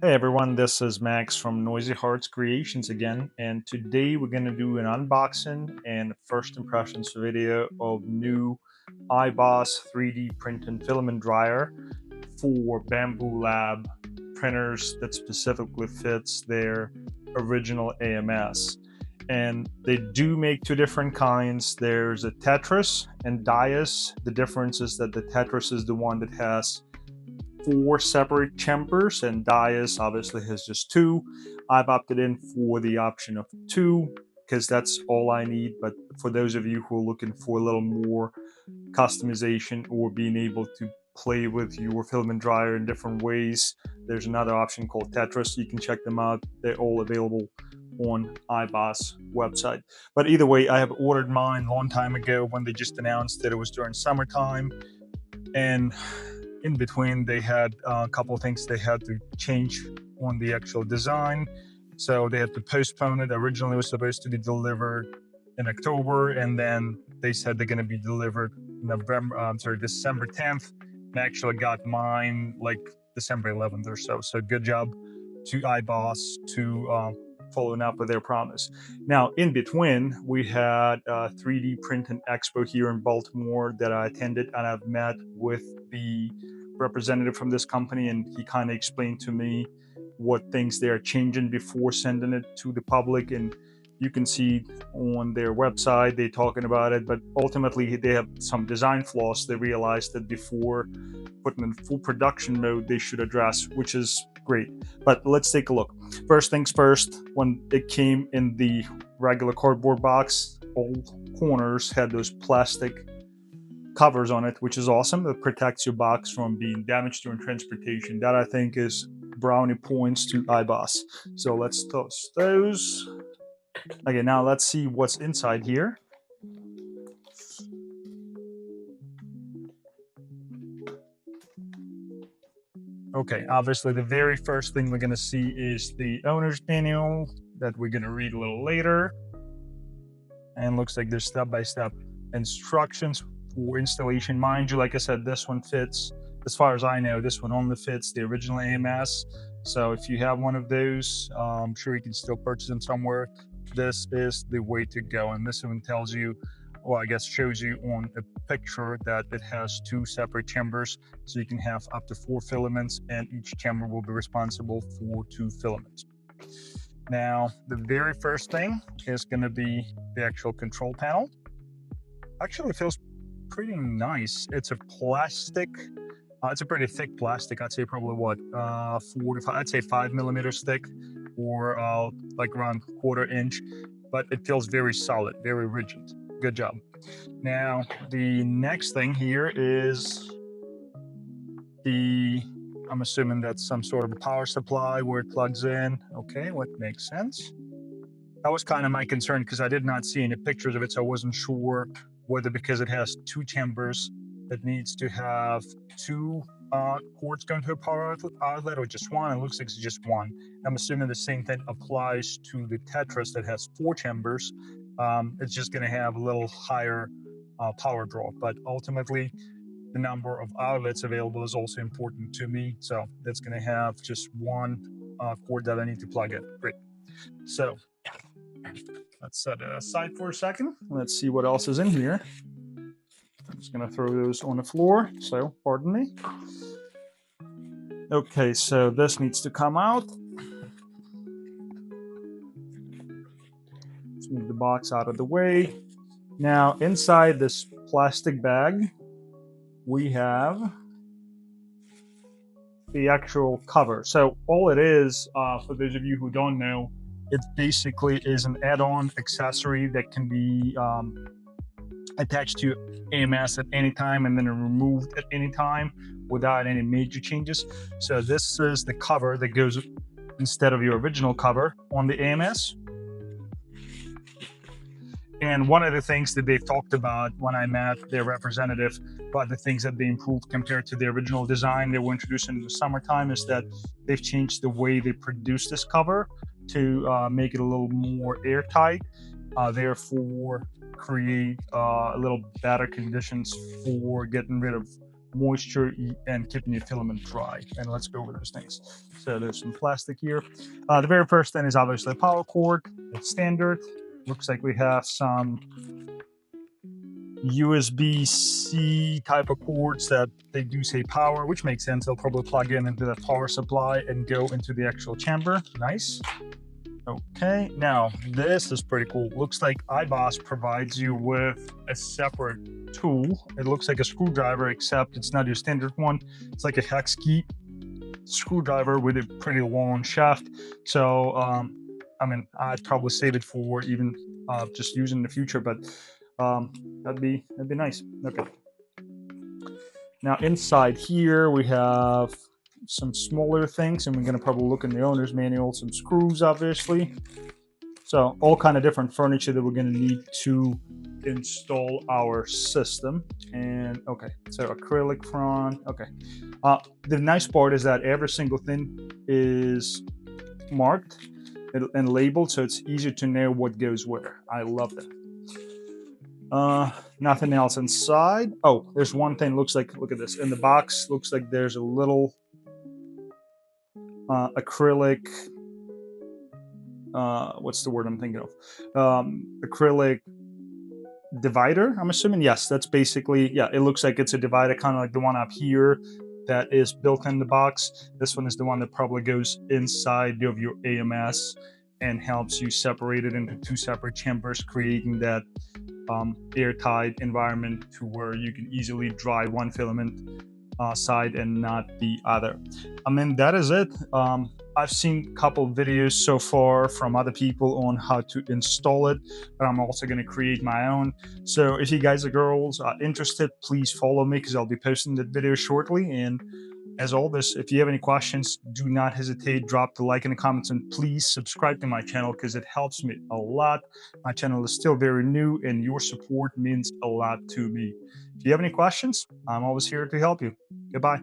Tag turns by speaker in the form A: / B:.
A: Hey everyone, this is Max from Noisy Hearts Creations again, and today we're going to do an unboxing and first impressions video of new EIBOS 3D print and filament dryer for Bambu Lab printers that specifically fits their original AMS. And they do make two different kinds. There's a Tetris and Dyas. The difference is that the Tetris is the one that has 4 separate chambers, and Dyas obviously has just 2. I've opted in for the option of 2 because that's all I need, but for those of you who are looking for a little more customization or being able to play with your filament dryer in different ways, there's another option called Tetris. You can check them out. They're all available on EIBOS website. But either way, I have ordered mine a long time ago when they just announced that it was during summertime, and in between they had a couple of things they had to change on the actual design, so they had to postpone it. Originally it was supposed to be delivered in October, and then they said they're going to be delivered December 10th. I actually got mine like December 11th or so. So good job to EIBOS to following up with their promise. Now, in between, we had a 3D Printing Expo here in Baltimore that I attended, and I've met with the representative from this company, and he kind of explained to me what things they are changing before sending it to the public. And you can see on their website they're talking about it, but ultimately they have some design flaws they realized that before putting in full production mode they should address, which is great. But let's take a look. First things first, when it came in the regular cardboard box, all corners had those plastic covers on it, which is awesome. It protects your box from being damaged during transportation. That I think is brownie points to EIBOS. So let's toast those. Okay, now let's see what's inside here. Okay, obviously the very first thing we're going to see is the owner's manual that we're going to read a little later. And looks like there's step-by-step instructions for installation. Mind you, like I said, this one fits, as far as I know, this one only fits the original AMS. So if you have one of those, I'm sure you can still purchase them somewhere. This is the way to go. And this one tells you, well, I guess shows you on a picture that it has 2 separate chambers. So you can have up to 4 filaments, and each chamber will be responsible for 2 filaments. Now, the very first thing is going to be the actual control panel. Actually, it feels pretty nice. It's a plastic. It's a pretty thick plastic. I'd say probably what, 5 millimeters thick, or like around 1/4 inch. But it feels very solid, very rigid. Good job. Now, the next thing here is I'm assuming that's some sort of a power supply where it plugs in. Okay, what makes sense. That was kind of my concern because I did not see any pictures of it, so I wasn't sure whether because it has 2 chambers it needs to have 2 cords going to a power outlet, or just one. It looks like it's just one. I'm assuming the same thing applies to the Tetris that has 4 chambers. It's just going to have a little higher power draw, but ultimately the number of outlets available is also important to me. So that's going to have just one cord that I need to plug in. Great. So let's set it aside for a second. Let's see what else is in here. I'm just going to throw those on the floor, so pardon me. Okay, so this needs to come out. Let's move the box out of the way. Now, inside this plastic bag, we have the actual cover. So all it is, for those of you who don't know, it basically is an add-on accessory that can be attached to AMS at any time and then removed at any time without any major changes. So this is the cover that goes instead of your original cover on the AMS. And one of the things that they've talked about when I met their representative about the things that they improved compared to the original design they were introducing in the summertime is that they've changed the way they produce this cover to make it a little more airtight, therefore create a little better conditions for getting rid of moisture and keeping your filament dry. And let's go over those things. So there's some plastic here. The very first thing is obviously a power cord. It's standard. Looks like we have some USB-C type of cords that they do say power, which makes sense. They'll probably plug in into the power supply and go into the actual chamber. Nice. Okay, now this is pretty cool. Looks like EIBOS provides you with a separate tool. It looks like a screwdriver, except it's not your standard one. It's like a hex key screwdriver with a pretty long shaft. So, I mean, I'd probably save it for even just using in the future, but that'd be nice. Okay. Now inside here we have some smaller things, and we're going to probably look in the owner's manual. Some screws, obviously. So all kind of different furniture that we're going to need to install our system. And okay, so acrylic front. Okay. The nice part is that every single thing is marked and labeled, so it's easier to know what goes where. I love that. Nothing else inside. Oh, there's one thing. Looks like, look at this in the box. Looks like there's a little acrylic. What's the word I'm thinking of? Acrylic divider. I'm assuming. Yes, that's basically. Yeah, it looks like it's a divider, kind of like the one up here that is built in the box. This one is the one that probably goes inside of your AMS and helps you separate it into two separate chambers, creating that airtight environment to where you can easily dry one filament side and not the other. I mean, that is it. I've seen a couple videos so far from other people on how to install it, but I'm also going to create my own. So if you guys or girls are interested, please follow me, because I'll be posting that video shortly. And as always, if you have any questions, do not hesitate. Drop the like in the comments, and please subscribe to my channel, because it helps me a lot. My channel is still very new, and your support means a lot to me. If you have any questions, I'm always here to help you. Goodbye.